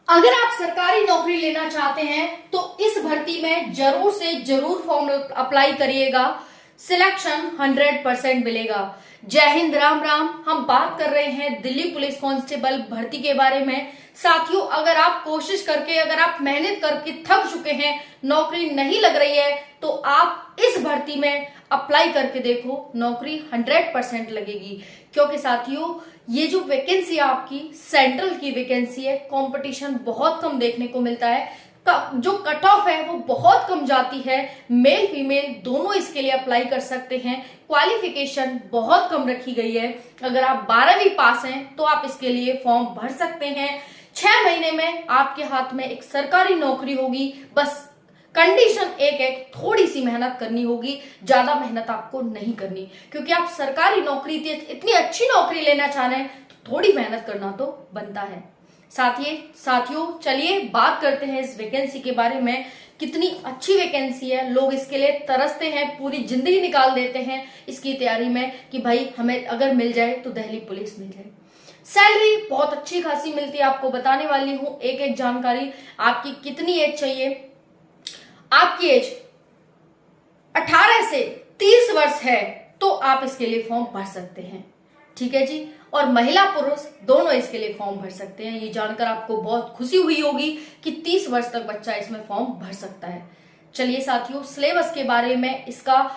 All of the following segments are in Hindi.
अगर आप सरकारी नौकरी लेना चाहते हैं तो इस भर्ती में जरूर से जरूर फॉर्म अप्लाई करिएगा। सिलेक्शन 100% मिलेगा। जय हिंद, राम राम। हम बात कर रहे हैं दिल्ली पुलिस कांस्टेबल भर्ती के बारे में। साथियों, अगर आप कोशिश करके, अगर आप मेहनत करके थक चुके हैं, नौकरी नहीं लग रही है, तो आप इस भर्ती में अप्लाई करके देखो, नौकरी 100% लगेगी। क्योंकि साथियों, ये जो वैकेंसी आपकी सेंट्रल की वैकेंसी है, कंपटीशन बहुत कम देखने को मिलता है। जो कट ऑफ है वो बहुत कम जाती है। मेल फीमेल दोनों इसके लिए अप्लाई कर सकते हैं। क्वालिफिकेशन बहुत कम रखी गई है। अगर आप 12वीं पास हैं तो आप इसके लिए फॉर्म भर सकते हैं। 6 महीने में आपके हाथ में एक सरकारी नौकरी होगी। बस कंडीशन एक है, थोड़ी सी मेहनत करनी होगी, ज्यादा मेहनत आपको नहीं करनी। क्योंकि आप सरकारी नौकरी, इतनी अच्छी नौकरी लेना चाह रहे हैं तो थोड़ी मेहनत करना तो बनता है। साथियों, चलिए बात करते हैं इस वैकेंसी के बारे में। कितनी अच्छी वैकेंसी है, लोग इसके लिए तरसते हैं, पूरी जिंदगी निकाल देते हैं इसकी तैयारी में कि भाई हमें अगर मिल जाए तो दिल्ली पुलिस मिल जाए। सैलरी बहुत अच्छी खासी मिलती है, आपको बताने वाली हूं एक एक जानकारी। आपकी कितनी एज चाहिए? आपकी एज 18 से 30 वर्ष है तो आप इसके लिए फॉर्म भर सकते हैं। ठीक है जी। और महिला पुरुष दोनों इसके लिए फॉर्म भर सकते हैं। ये जानकर आपको बहुत खुशी हुई होगी कि 30 वर्ष तक बच्चा इसमें फॉर्म भर सकता है। चलिए साथियों, सिलेबस के बारे में, इसका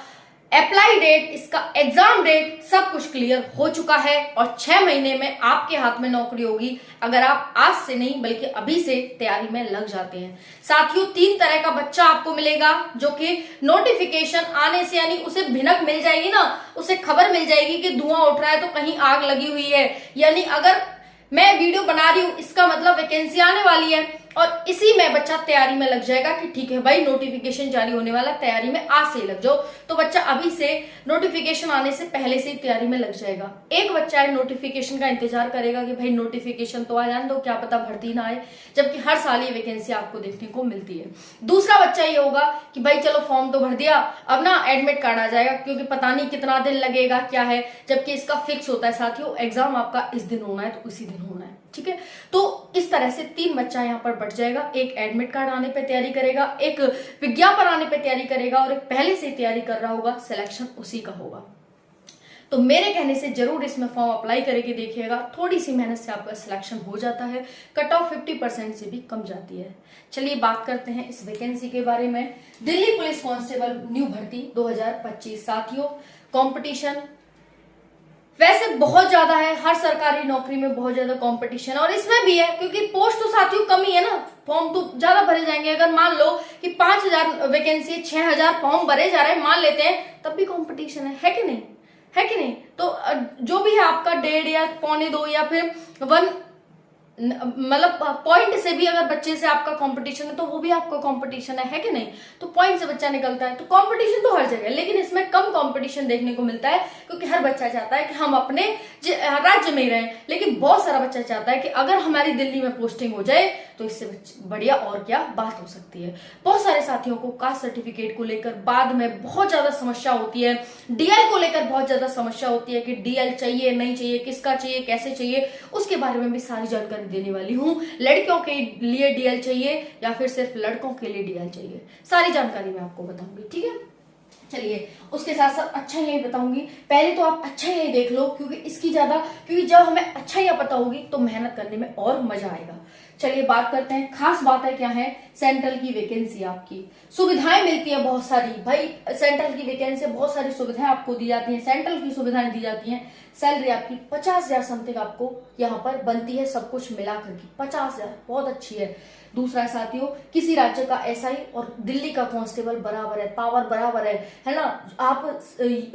अप्लाई डेट, इसका एग्जाम डेट, सब कुछ क्लियर हो चुका है और 6 महीने में आपके हाथ में नौकरी होगी अगर आप आज से नहीं बल्कि अभी से तैयारी में लग जाते हैं। साथियों, 3 तरह का बच्चा आपको मिलेगा जो कि नोटिफिकेशन आने से, यानी उसे भिनक मिल जाएगी ना, उसे खबर मिल जाएगी कि धुआं उठ रहा है तो कहीं आग लगी हुई है। यानी अगर मैं वीडियो बना रही हूं, इसका मतलब वैकेंसी आने वाली है और इसी में बच्चा तैयारी में लग जाएगा कि ठीक है भाई, नोटिफिकेशन जारी होने वाला, तैयारी में आज से ही लग जाओ। तो बच्चा अभी से नोटिफिकेशन आने से पहले से ही तैयारी में लग जाएगा। एक बच्चा है नोटिफिकेशन का इंतजार करेगा कि भाई नोटिफिकेशन तो आ जाने दो, क्या पता भर्ती ना आए, जबकि हर साल ये वैकेंसी आपको देखने को मिलती है। दूसरा बच्चा ये होगा कि भाई चलो फॉर्म तो भर दिया, अब ना एडमिट कार्ड आ जाएगा क्योंकि पता नहीं कितना दिन लगेगा, क्या है, जबकि इसका फिक्स होता है। साथियों, एग्जाम आपका इस दिन होना है तो उसी दिन होना है। ठीक है। तो इस तरह से 3 बच्चा यहाँ पर बढ़ जाएगा। एक एडमिट कार्ड आने पे तैयारी करेगा, एक विज्ञापन आने पे तैयारी करेगा और एक पहले से तैयारी कर रहा होगा, सिलेक्शन उसी का होगा। तो मेरे कहने से जरूर इसमें फॉर्म अप्लाई करके देखिएगा। थोड़ी सी मेहनत से आपका सिलेक्शन हो जाता है। कट ऑफ 50% से भी कम जाती है। चलिए बात करते हैं इस वैकेंसी के बारे में। दिल्ली पुलिस कांस्टेबल न्यू भर्ती 2025। साथियों, कंपटीशन वैसे बहुत ज्यादा है, हर सरकारी नौकरी में बहुत ज्यादा कंपटीशन और इसमें भी है क्योंकि पोस्ट तो साथियों कम ही है ना, फॉर्म तो ज्यादा भरे जाएंगे। अगर मान लो कि 5000 वैकेंसी, 6000 फॉर्म भरे जा रहे हैं, मान लेते हैं, तब भी कंपटीशन है कि नहीं? है कि नहीं? तो जो भी है आपका 1.5 या 1.25 या फिर 1 मतलब पॉइंट से भी अगर बच्चे से आपका कंपटीशन है तो वो भी आपका कंपटीशन है कि नहीं? तो पॉइंट से बच्चा निकलता है। तो कंपटीशन तो हर जगह है, लेकिन इसमें कम कंपटीशन देखने को मिलता है क्योंकि हर बच्चा चाहता है कि हम अपने राज्य में ही रहें। लेकिन बहुत सारा बच्चा चाहता है कि अगर हमारी दिल्ली में पोस्टिंग हो जाए तो इससे बढ़िया और क्या बात हो सकती है। बहुत सारे साथियों को कास्ट सर्टिफिकेट को लेकर बाद में बहुत ज्यादा समस्या होती है। डीएल को लेकर बहुत ज्यादा समस्या होती है कि डीएल चाहिए, नहीं चाहिए, किसका चाहिए, कैसे चाहिए, उसके बारे में भी सारी जानकारी देने वाली हूं। लड़कियों के लिए डीएल चाहिए या फिर सिर्फ लड़कों के लिए डीएल चाहिए, सारी जानकारी मैं आपको बताऊंगी। ठीक है। चलिए, उसके साथ साथ अच्छा यही बताऊंगी। पहले तो आप अच्छा यही देख लो क्योंकि जब हमें अच्छा ही पता होगी तो मेहनत करने में और मजा आएगा। चलिए बात करते हैं। खास बात है क्या है, सेंट्रल की वैकेंसी, आपकी सुविधाएं मिलती है बहुत सारी। भाई सेंट्रल की वैकेंसी बहुत सारी सुविधाएं आपको दी जाती हैं, सेंट्रल की सुविधाएं दी जाती हैं। सैलरी आपकी 50,000 समथिंग आपको यहाँ पर बनती है, सब कुछ मिलाकर की 50,000, बहुत अच्छी है। दूसरा साथियों, किसी राज्य का एसआई और दिल्ली का कांस्टेबल बराबर है, पावर बराबर है ना। आप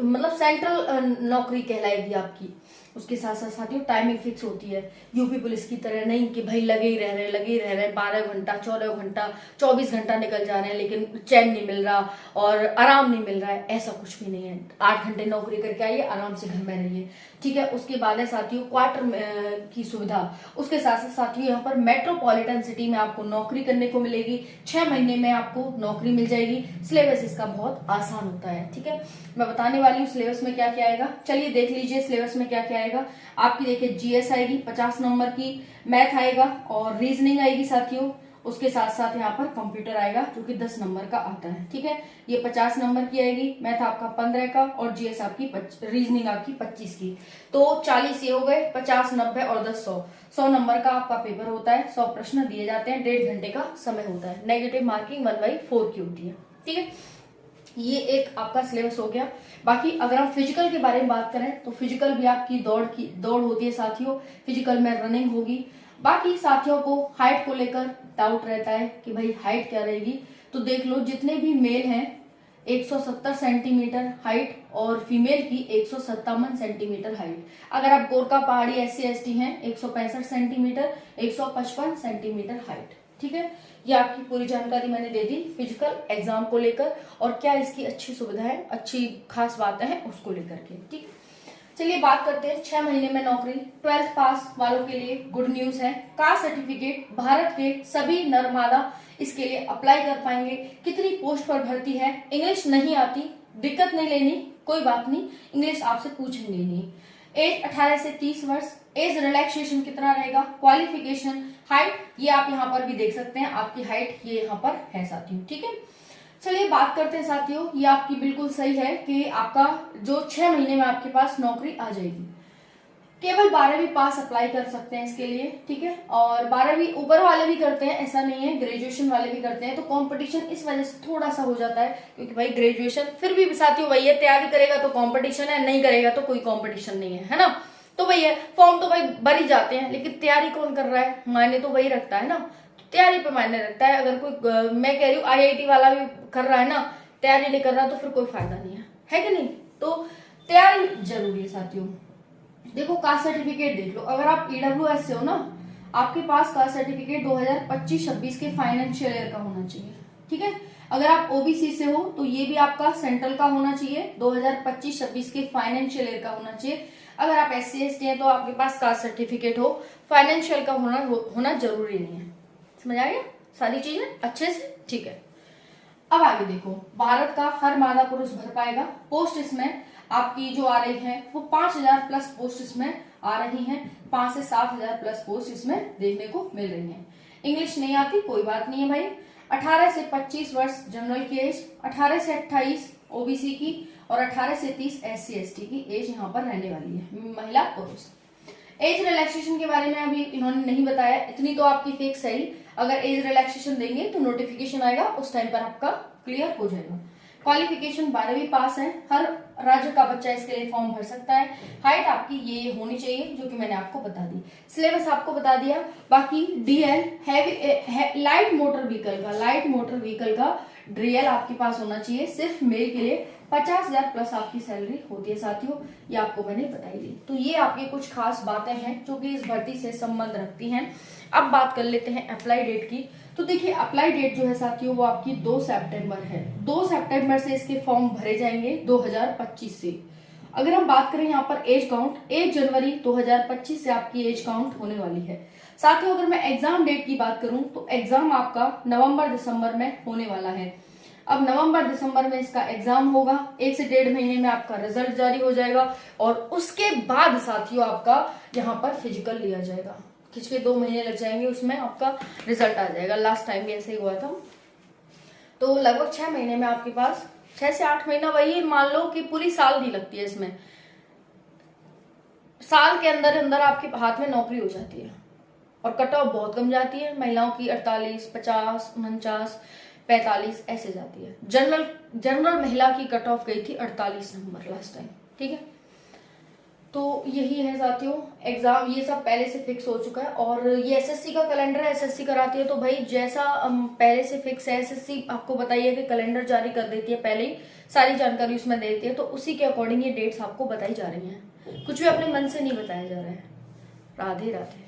मतलब सेंट्रल नौकरी कहलाएगी आपकी। उसके साथ साथ साथियों, टाइमिंग फिक्स होती है, यूपी पुलिस की तरह नहीं कि भाई लगे ही रह रहे 12 घंटा, 14 घंटा, 24 घंटा निकल जा रहे हैं लेकिन चैन नहीं मिल रहा और आराम नहीं मिल रहा है। ऐसा कुछ भी नहीं है। 8 घंटे नौकरी करके आइए, आराम से घर में रहिए। ठीक है। उसके बाद है साथियों क्वार्टर की सुविधा, उसके साथ साथ साथियों यहाँ पर मेट्रोपॉलिटन सिटी में आपको नौकरी करने को मिलेगी। 6 महीने में आपको नौकरी मिल जाएगी। सिलेबस इसका बहुत आसान होता है, ठीक है। मैं बताने वाली हूँ सिलेबस में क्या क्या आएगा। चलिए देख लीजिए सिलेबस में क्या क्या आएगा। आपकी देखिए जीएस आएगी 50 नंबर की, मैथ आएगा और रीजनिंग आएगी साथियों। उसके साथ साथ यहाँ पर कंप्यूटर आएगा जो कि 10 नंबर का आता है, ठीक है। ये 50 नंबर की आएगी, मैथ आपका 15 का और जीएस आपकी रीजनिंग आपकी 25 की। तो 40 ये हो गए, 50, 90 और 10, 100 नंबर का आपका पेपर होता है। 100 प्रश्न दिए जाते हैं, 1.5 घंटे का समय होता है। नेगेटिव मार्किंग 1/4 की होती है, ठीक है। ये एक आपका सिलेबस हो गया। बाकी अगर हम फिजिकल के बारे में बात करें तो फिजिकल भी आपकी दौड़ होती है साथियों। फिजिकल में रनिंग होगी। बाकी साथियों को हाइट को लेकर डाउट रहता है कि भाई हाइट क्या रहेगी, तो देख लो जितने भी मेल हैं 170 सेंटीमीटर हाइट और फीमेल की 157 सेंटीमीटर हाइट। अगर आप गोरखा पहाड़ी SC/ST हैं 165 सेंटीमीटर, 155 सेंटीमीटर हाइट, ठीक है। ये आपकी पूरी जानकारी मैंने दे दी फिजिकल एग्जाम को लेकर और क्या इसकी अच्छी सुविधा है, अच्छी खास बातें हैं उसको लेकर के, ठीक है। चलिए बात करते हैं 6 महीने में नौकरी। 12th पास वालों के लिए गुड न्यूज है। कास्ट सर्टिफिकेट भारत के सभी नरमादा इसके लिए अप्लाई कर पाएंगे। कितनी पोस्ट पर भर्ती है, इंग्लिश नहीं आती दिक्कत नहीं लेनी, कोई बात नहीं, इंग्लिश आपसे पूछेंगे नहीं। एज 18 से 30 वर्ष। एज रिलैक्सेशन कितना रहेगा, क्वालिफिकेशन, हाइट ये आप यहाँ पर भी देख सकते हैं। आपकी हाइट ये यहाँ पर है साथियों, ठीक है। चलिए बात करते हैं साथियों, ये आपकी बिल्कुल सही है कि आपका जो 6 महीने में आपके पास नौकरी आ जाएगी। केवल 12वीं पास अप्लाई कर सकते हैं इसके लिए, ठीक है। और 12वीं ऊपर वाले भी करते हैं, ऐसा नहीं है, ग्रेजुएशन वाले भी करते हैं। तो कंपटीशन इस वजह से थोड़ा सा हो जाता है क्योंकि भाई ग्रेजुएशन फिर भी साथियों वही है, तैयारी करेगा तो कंपटीशन है, नहीं करेगा तो कोई कंपटीशन नहीं है ना। तो वही है, फॉर्म तो भाई भर ही जाते हैं लेकिन तैयारी कौन कर रहा है, मायने तो वही रखता है ना। तैयारी पे मायने रखता है। अगर कोई मैं कह रही हूँ IIT वाला भी कर रहा है ना, तैयारी नहीं कर रहा तो फिर कोई फायदा नहीं है कि नहीं। तो तैयारी जरूरी है साथियों। देखो कास्ट सर्टिफिकेट देख लो, अगर आप EWS से हो ना, आपके पास कास्ट सर्टिफिकेट 2025-26 के फाइनेंशियल ईयर का होना चाहिए, ठीक है। अगर आप OBC से हो तो ये भी आपका सेंट्रल का होना चाहिए, 2025-26 के फाइनेंशियल ईयर का होना चाहिए। अगर आप SC/ST हैं तो आपके पास कास्ट सर्टिफिकेट हो, फाइनेंशियल का होना जरूरी नहीं है। समझ आ गया सारी चीजें अच्छे से, ठीक है। अब आगे देखो, भारत का हर मादा पुरुष भर पाएगा। पोस्ट इसमें आपकी जो आ रही है वो 5000 प्लस पोस्ट इसमें आ रही हैं। 5 से 7000 प्लस पोस्ट इसमें देखने को मिल रही हैं। इंग्लिश नहीं आती कोई बात नहीं है भाई। 18 से 25 वर्ष जनरल की एज, 18 से 28 OBC की और 18 से 30 SC/ST की एज यहाँ पर रहने वाली है, महिला पुरुष। एज रिलैक्सेशन के बारे में अभी इन्होंने नहीं बताया, इतनी तो आपकी फिक्स है ही। अगर एज रिलैक्सेशन देंगे तो नोटिफिकेशन आएगा, उस टाइम पर आपका क्लियर हो जाएगा। क्वालिफिकेशन 12वीं पास है, हर राज्य का बच्चा इसके लिए फॉर्म भर सकता है। हाइट आपकी ये होनी चाहिए जो कि मैंने आपको बता दी। सिलेबस आपको बता दिया। बाकी DL heavy light motor vehicle का DL आपके पास होना चाहिए। सिर्फ मेल के लिए 50,000 प्लस आपकी सैलरी होती है साथियों, ये आपको मैंने बताई दी। तो ये आपकी कुछ खास बातें हैं जो कि इस भर्ती से संबंध रखती हैं। अब बात कर लेते हैं अप्लाई डेट की। तो देखिए अप्लाई डेट जो है साथियों वो आपकी 2 सितंबर है। 2 सितंबर से इसके फॉर्म भरे जाएंगे 2025 से। अगर हम बात करें यहाँ पर एज काउंट, 1 जनवरी 2025 से आपकी एज काउंट होने वाली है साथियों। अगर मैं एग्जाम डेट की बात करूं तो एग्जाम आपका नवंबर-दिसंबर में होने वाला है। अब नवंबर-दिसंबर में इसका एग्जाम होगा, 1 से 1.5 महीने में आपका रिजल्ट जारी हो जाएगा और उसके बाद साथियों आपका यहाँ पर फिजिकल लिया जाएगा। खिंच के 2 महीने लग जाएंगे, उसमें आपका रिजल्ट आ जाएगा। लास्ट टाइम भी ऐसे ही हुआ था। तो लगभग 6 महीने में आपके पास 6 से 8 महीना, वही मान लो कि पूरी साल भी लगती है इसमें। साल के अंदर अंदर आपके हाथ में नौकरी हो जाती है और कट ऑफ बहुत कम जाती है। महिलाओं की 48, 50, 49, 45 ऐसे जाती है। जनरल महिला की कट ऑफ गई थी 48 नंबर लास्ट टाइम, ठीक है। तो यही है साथियों, एग्जाम ये सब पहले से फिक्स हो चुका है। और ये SSC का कैलेंडर है, SSC कराती है। तो भाई जैसा पहले से फिक्स है, SSC आपको बताइए कि कैलेंडर जारी कर देती है, पहले ही सारी जानकारी उसमें दे देती है। तो उसी के अकॉर्डिंग ये डेट्स आपको बताई जा रही हैं, कुछ भी अपने मन से नहीं बताया जा रहा है। राधे राधे।